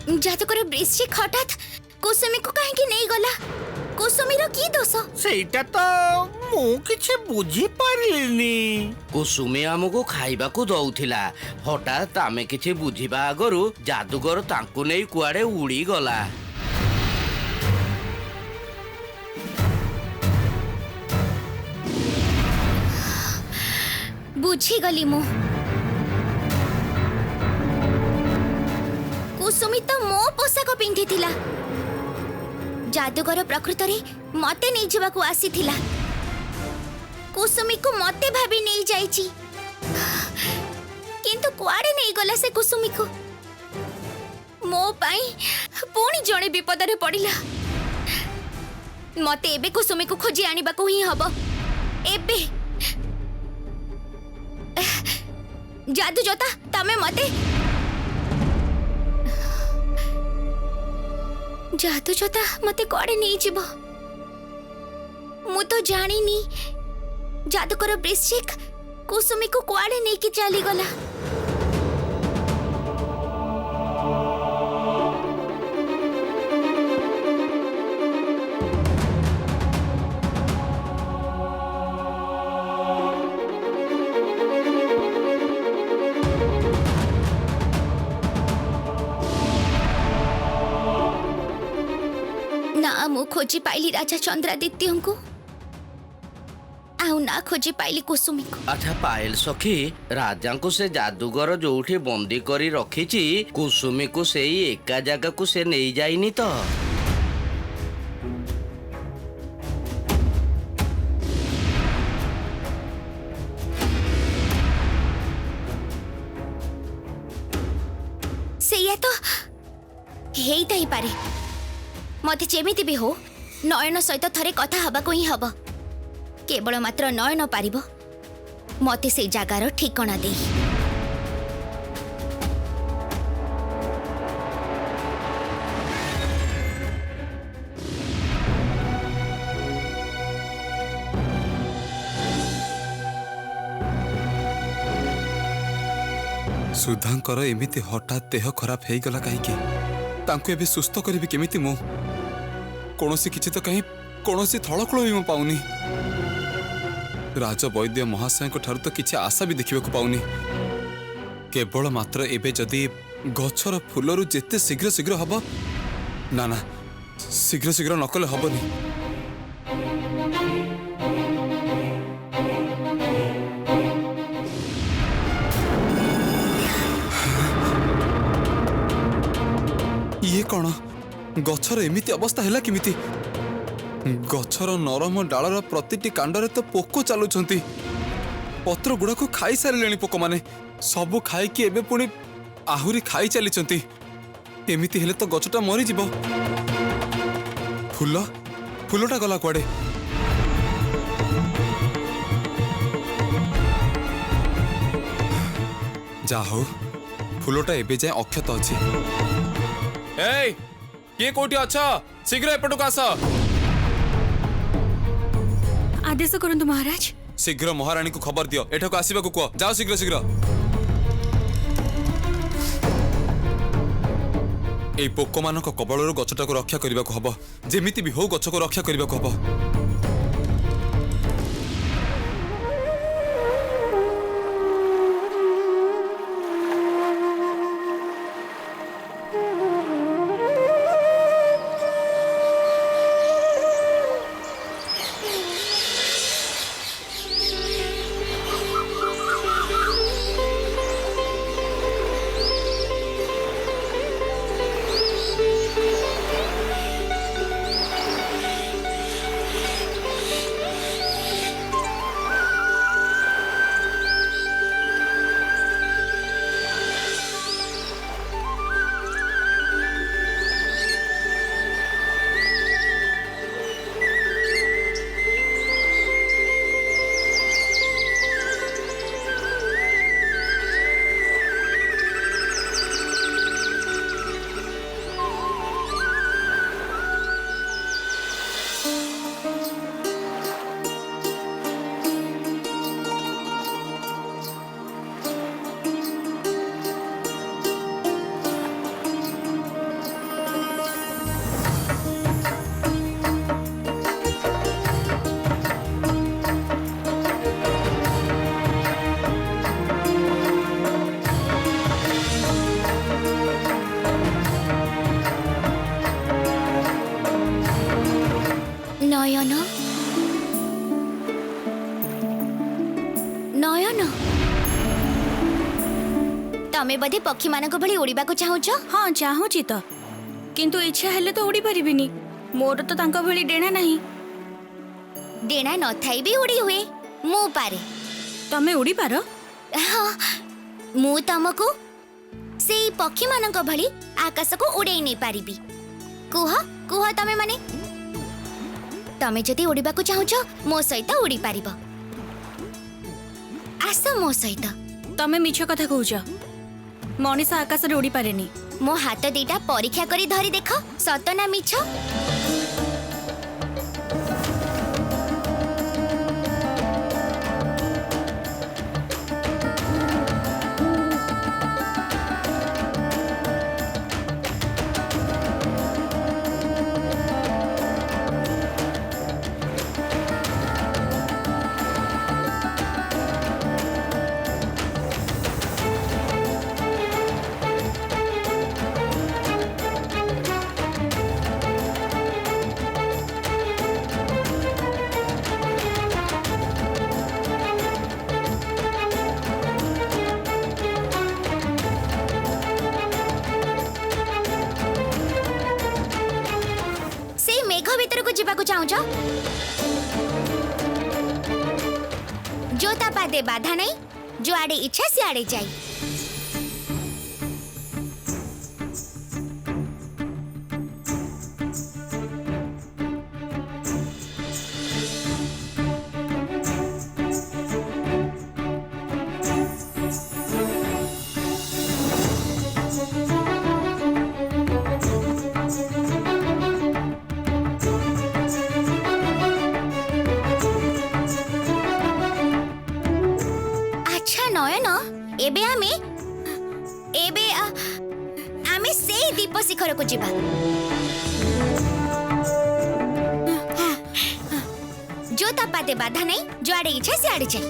जादूकर वृश्चिक हठात कुसुमी को कहीं नहीं गला। कुसुमीर की दोष? सेटा तो मु किछि बुझी पारिलिनी। कुसुमी आमको खाइबा को दउथिला, हठात आमे किछि बुझिबा आगरु जादूगर तांकु नै कुआडे उड़ी गला। बुझी गली मु। कुसुमी तो मो पोशाक पिंधि थिला। जादूगर प्रकृत रे मते नहीं जीवा को आसी थिला। कुसुमी को मते भाभी नहीं जाईची, किंतु कुआडे नहीं गला से कुसुमी को। मो पाई पुणी जणे विपद रे पड़िला। मते एबे कुसुमी को खोजी आनिबा को ही हबो। एबे जादू जोता तमे मते जादू जोता मते कोड़े नहीं जीवो। मु तो जानी नी जादूकर वृश्चिक कुसुमी को कुआडे नहीं कि चली गला। ना मु खोजी पाइली राजा चंद्रादित्य को, आउ ना खोजी पाइली कुसुमी को। अच्छा पायल सखी, राजा को से जादूगर जोठी बंदी करी रखीची कुसुमी को सेई एका जगह को से नहीं जाइनी तो? सेया तो हेई ताई पारे। मते जेमिति भी हो नयन सहित थरे कथा हबा को ही हबो। केवल मात्र नयन पारिबो मते से जागार ठिकाना दे। सुधांकर एमिति हठात देह खराब हो गला कहीं? तांको एबे सुस्थ करिबि केमिति? मु कोनोसी किछि तो कहीं कोनोसी थळकळ भी मु पाउनी। राज वैद्य महाशय को ठारू तो किछि आशा भी देखिबा को पाउनी। केवल मात्र एबे जदी गछर फुलरु जेते शीघ्र शीघ्र हबो, ना ना शीघ्र शीघ्र नकले हबनी। ये कौन गछर एमिति अवस्था हैला किमिति? गछर नरम डालर प्रतिटी कांडरे तो पोको चलुछंती। पत्र गुड़ा को खाई सारे पोक माने सबु खाई कि एबे पुणी आहुरी खाई चलीचंती। एमिति हेले तो गछटा मरी जिवो। फूल फूलटा गला कुआडे? जा हो फूलटा एबे जाए अक्षत अछि। ए किए कोठी अच्छा शीघ्र एपटको आस। आदेश करंतु महाराज। शीघ्र महारानी को खबर दियो, एठको आसीबा को कहो। जाओ शीघ्र शीघ्र। ए पोक मानक कबळरो गछटा को रक्षा करबा को हबो। जेमिति भी हो गछ को रक्षा करबा को हबो। तमे बधे पक्षी मानक भली उड़ीबाकू चाहुछ? हाँ चाहूची तो किंतु इच्छा हेले तो उड़ी परिबिनी मोर तो तांका भली डेणा नहीं। डेणा न थाई भी उड़ी हुए मु पारे। तमे उड़ी पार? हाँ मु तमको सेई पक्षी मानक भली आकाश को उड़ाई नहीं पारिबी। कुह कुह तमे माने तमे जदि उड़ीबाकू चाहुछ मो सहित उड़ी पारिबो। आस मो सहित। तमे मिछ कथा कहूछ मनीष आकाश रे उड़ी पारेनी। मो हाथ दीटा परीक्षा करी धरी देख सत ना मिछ। मेघ भीतर को जीवा को चाहूछ जो ता पादे बाधा नहीं जो आड़े इच्छा से आड़े जाई। एबे आमे से दीप शिखर को जीवा जो ता पादे बाधा नहीं जो आड़े इच्छा से आड़े जाए।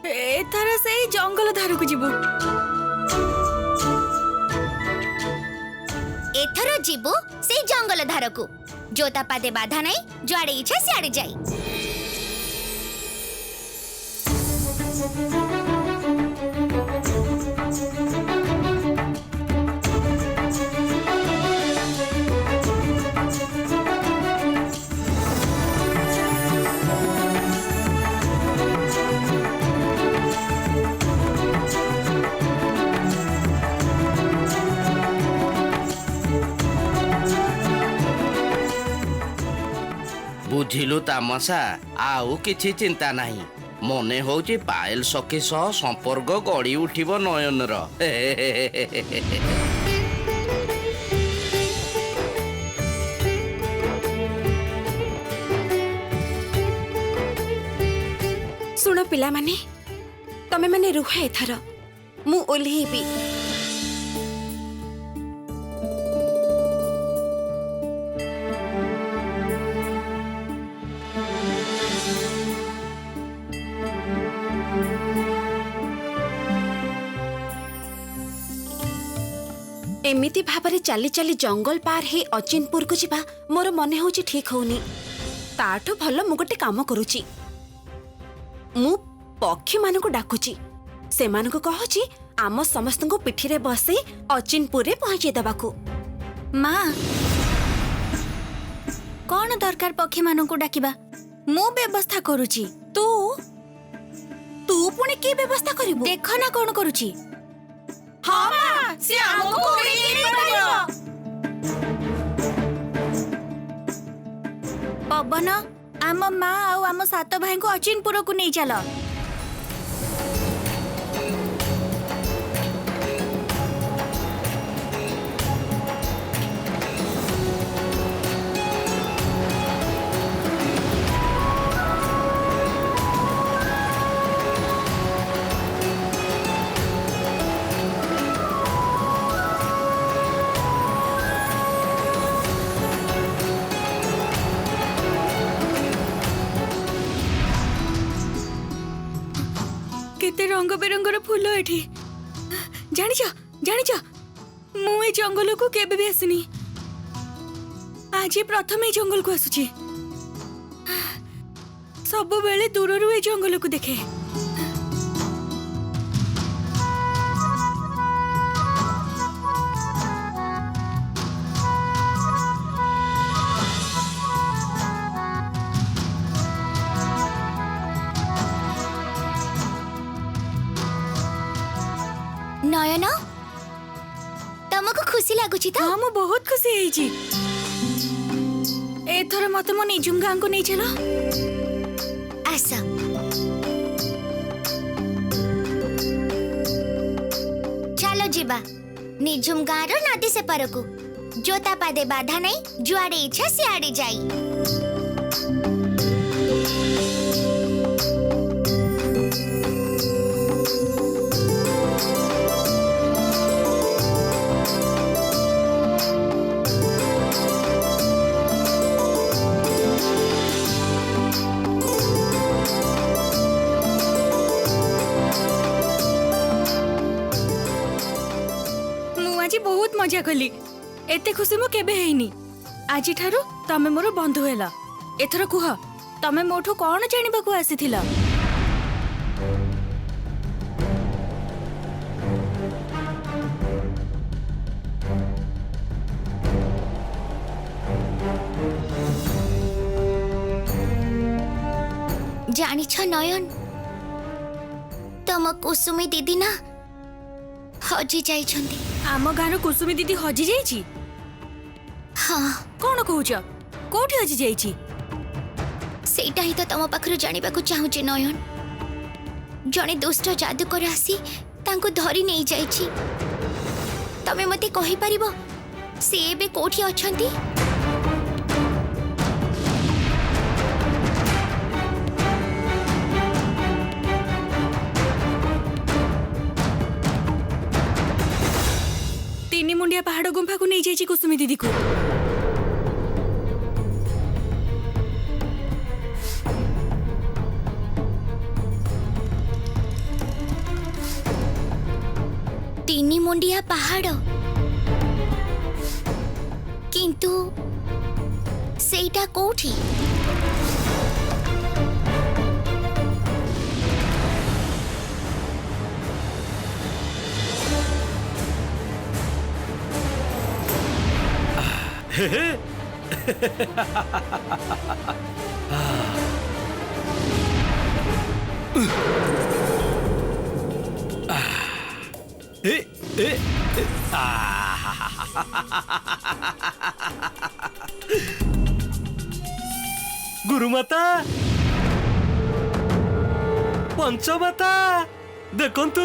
एथर से जंगल धार को जीवो। एथर जीवो से जंगल धार को जो ता पादे बाधा नहीं जो आड़े इच्छा से आड़े जाई। बुझिलु तामसा आउ किछि चिंता नाही मने होउची पायल सखी सह संपर्क गड़ी उठिबो नयनर। सुनो पिला माने तमे माने रुह एथर मु ओल्हेबी। एमिति भाबरे चाली चाली जंगल पार हे अचिनपुर को जीवा मोर मने होची ठीक होनी। ताठो भलो मु गोटे काम करूची मु पक्षी मान को डाकुची से मान को कहूची आम समस्त को पिठी रे बसे अचिनपुर रे पहुंचे दबाकू। माँ कौन दरकार पक्षी मान को डाकिबा मु व्यवस्था करूची तू तू पुणी की व्यवस्था करिबू देख ना कौन करूची। हाँ माँ से हमको उड़ी नहीं पारियो। पवन आम माँ आउ आम सात भाई को अचिनपुर को नहीं चल। केते रंग बेरंगर फूल एठी जानिछ मु ए जंगल को केबे भी आसनी आज प्रथम ए जंगल को आसुची सब बेले दूररू ए जंगल को देखे नयन तुमको खुशी लगुची तो हाँ मु बहुत खुशी है एथर मत मो निजुम गाँ को नहीं चलो आस चलो जीवा निजुम गाँ रो नदी से परकू जोता पादे बाधा नहीं जुआड़े इच्छा सियाड़े जाई बहुत मजा कली एते खुशी मु केबे हेनी आज ठारू तमे मोर बंधु हेला एथर कुह तमे मोठो कोन जानिबा को आसीथिला जानिछ नयन तम कुसुमी दीदी ना हजी जाइछंती आम गाँव कुसुमी दीदी हजी जाइछि हाँ कौन कहूच कोठी हजी जाइछि सेटा ही तो तम पाखरु जानिबा को चाहूचे नयन जने दुष्ट जादूकर आसी तांको धरी नहीं जाइछि तमे मते कहि परिबो से एबे कोठी अछंती मुंडिया पहाड़ गुंफा को नहीं जाइछि कुसुमी दीदी को तीनी मुंडिया पहाड़ किंतु सेटा कोठी गुरुमाता पंचमाता देखंतु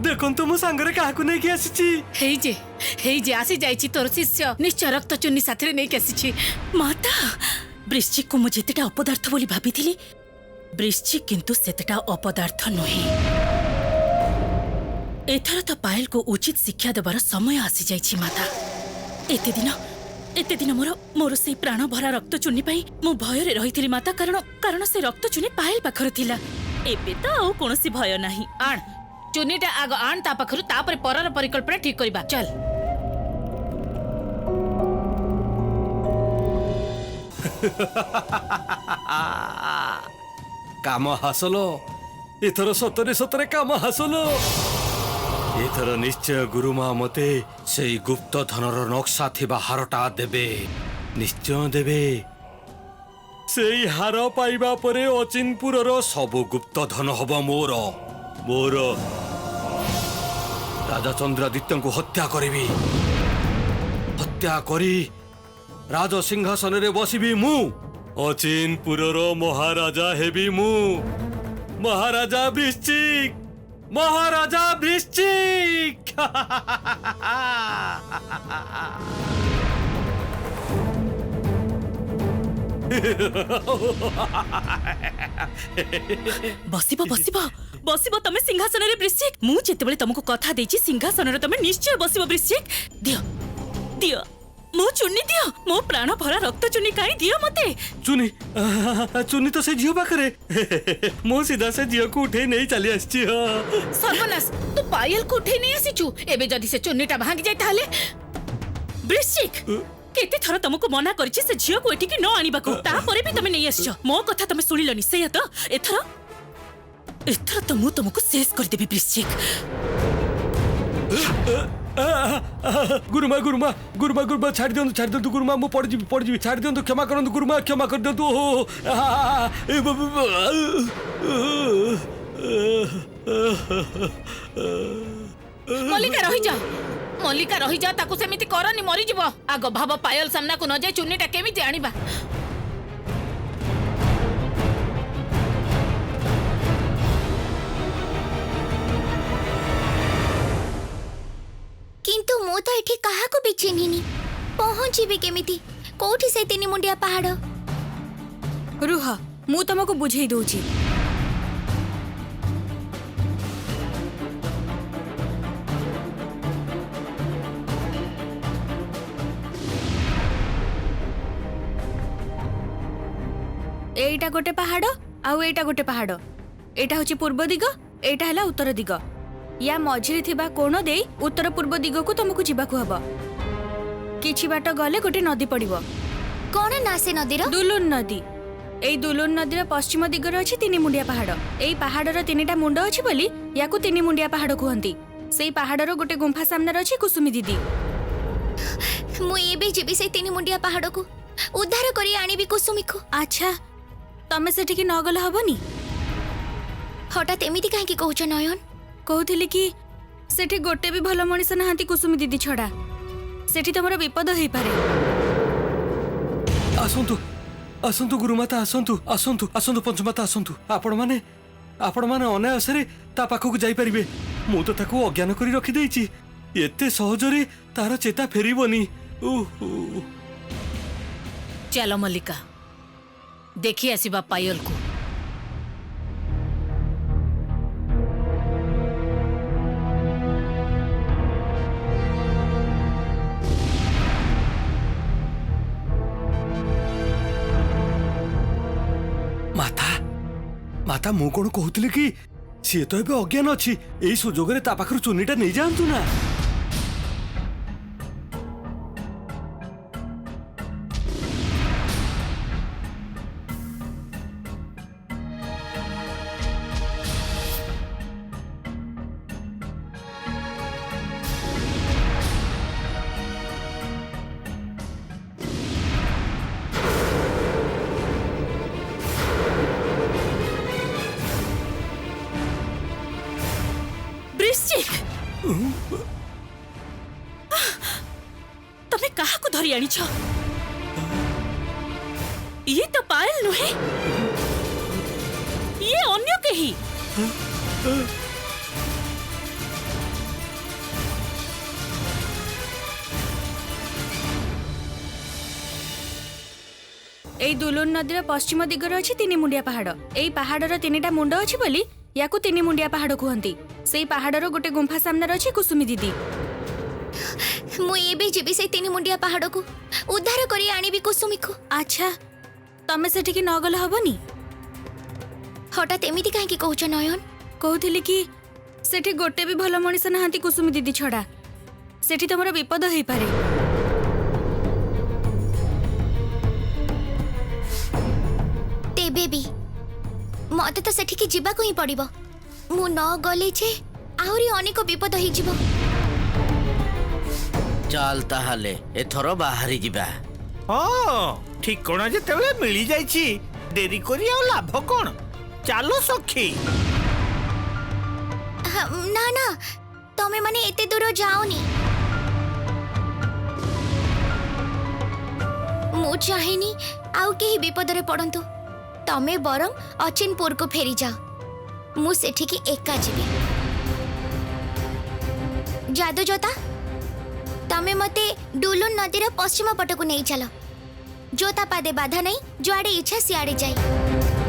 देखंतु मो सांगरे काहाकु नै कि आसीची हेई जे आसी जाइछि तोर शिष्य निश्चय रक्त चुन्नी साथरे नै केसिछि माता वृश्चिक को मु जेतेटा अपदार्थ बोली भाबिथिली वृश्चिक किंतु सेतेटा अपदार्थ नहे एथर तो पायल को उचित शिक्षा देबार समय आसी जाइछि माता एते दिन मोर से प्राण भरा रक्त चुन्नी पाई मु भय रे रहिथिली माता कारण से रक्त चुन्नी पायल पाखर थिला एबे तो आ कोनोसी भय नाही आण चुन्नीटा आग आण ता पाखरु तापर परर परिकल्पना ठीक करिबा चल काम हासलो एथर सतरे सतरे काम हासलो एथर निश्चय गुरुमा मते सेई गुप्त धनर नक्शा थिबा हारटा देबे निश्चय देबे सेई हार पाइबा परे अचिनपुरर सब गुप्त धन हबो मोर मोर राजा चंद्रादित्य को हत्या करिबी हत्या करी राज सिंहासन रे बसिबी मु अचिनपुरर महाराजा हेबी मु महाराजा वृश्चिक महाराजा वृश्चिक बसिबो बसिबो बसिबो तमे सिंहासन रे वृश्चिक मु जेतेबेले तुमको कथा देछि सिंहासन रे तमे निश्चय बसिबो वृश्चिक दियो दियो मो चुन्नी दियो मो प्राण भरा रक्त चुन्नी काई दियो मते चुनी चुनी तो से झियो पाखरे मो सीधा से झियो को उठे नहीं चली आछी सर्वनाश तू पायल को उठे नहीं आसीचु एबे जदी से चुन्नीटा भांगी जाय ताले वृश्चिक केते थर तुमको मना करछि से झियो को एठी की न आनिबा को ता परे भी तमे नहीं आछो मो कथा तमे सुनिलनी से तो एथर तो मु तुमको शेष कर देबी वृश्चिक गुरुमा गुरुमा गुरुमा गुरुमा छाड़ दियंतु गुरुमा मु पड़ जी छाड़ दियंतु क्षमा करंतु गुरुमा क्षमा कर दियंतु मल्लिका रही जा ताकू सेमिति करनी मरी जीव आग भाव पायल सामना को न जाय चुन्नीटा केमिति आनिबा किंतु मु तो एठी काहा को भी चिन्हिनी पहुंचीबी केमिति कोठी से तीन मुंडिया पहाड़ रुह मु तुमको बुझेई दउची एटा गोटे पहाड़ आउ एटा गोटे पहाड़ एटा होची पूर्व दिग एटा हला उत्तर दिग या मझिरे थिबा कोण दे उत्तर पूर्व दिग को तुमको जीवाकू हबो किछि बाट गले गोटे नदी पड़िबो कौन ना से नदीर दुलुन नदी एई दुलुन नदीर पश्चिम दिगरे अछि तीन मुंडिया पहाड़ एई पहाड़र तीनटा मुंड अछि बोली याकू तीन मुंडिया पहाड़ कहंती सेई पहाड़र गोटे गुंफा सामने अछि कुसुमी दीदी मु एबे जेबी से तीन मुंडिया पहाड़ को उद्धार करी आनिबी कुसुमी को अच्छा तमे सेठी की न गले हबनी हठात एमिति काहे की कहउछ नयन कहूथिली कि सेठी गोटे भी भल मनीष नहांती कुसुमी दीदी छड़ा सेठी तमरो विपद हेई पारे आसंतु आसंतु गुरुमाता आसंतु आसंतु आसंतु पंचमाता आसंतु आपण माने अनायासरे ता पाखକୁ जाई परिबे मु तो ताको अज्ञान करी रखि देइची एते सहजरे तार चेता फेरिबोनी चलो मल्लिका देखी आसीबा पायल को माता मु कोन कहूतली कि सी तो एबे अज्ञान अछि एई सुजोग रे ता पाखरु चुन्नीटा नै जानतु ना तमे कहा को धरी आनी छ ये तो पायल नुहे ये अन्य कही एई दुलुन नदीर पश्चिम दिगरे अछि तीन मुंडिया पहाड़ एई पहाड़र तीनटा मुंड अछि बोली याकू तीन मुंडिया पहाड़ कहंती सेई पहाड़र गोटे गुंफा सामने अछि कुसुमी दीदी मु एबे जेबी से तीन मुंडिया पहाड़ को उद्धार करी आनिबी कुसुमी को अच्छा तमे सेठी की न गले हबनी हठात एमिति काहे की कहउछ नयन कहूथिली कि सेठी गोटे भी भल मनीष नहांती कुसुमी दीदी छड़ा सेठी तमरो विपद हेई पारे तेबे भी मते तो सेठी की जीवा को ही पड़िबो मु न गले जे आहुरी अनेक विपद होई जिवो चल ताहाले एथरो बाहरी जिबा हाँ ठिकଣା ଯେତେବେଳେ ମିଳି ଯାଇଛି ଡେରି କରି ଆଉ ଲାଭ କଣ ଚାଲ ସଖୀ ना ना तमे माने एते दूर जाओनी मु चाहेनी आउ केही विपद रे पड़ंतु तमे बरम अचिनपुर को फेरी जाओ मु सेठी की एका जीवी जादू जोता तमे मते डुलुन नदीर पश्चिम पट को नहीं चलो जोता पादे बाधा नहीं जुआड़े इच्छा सियाड़े जाई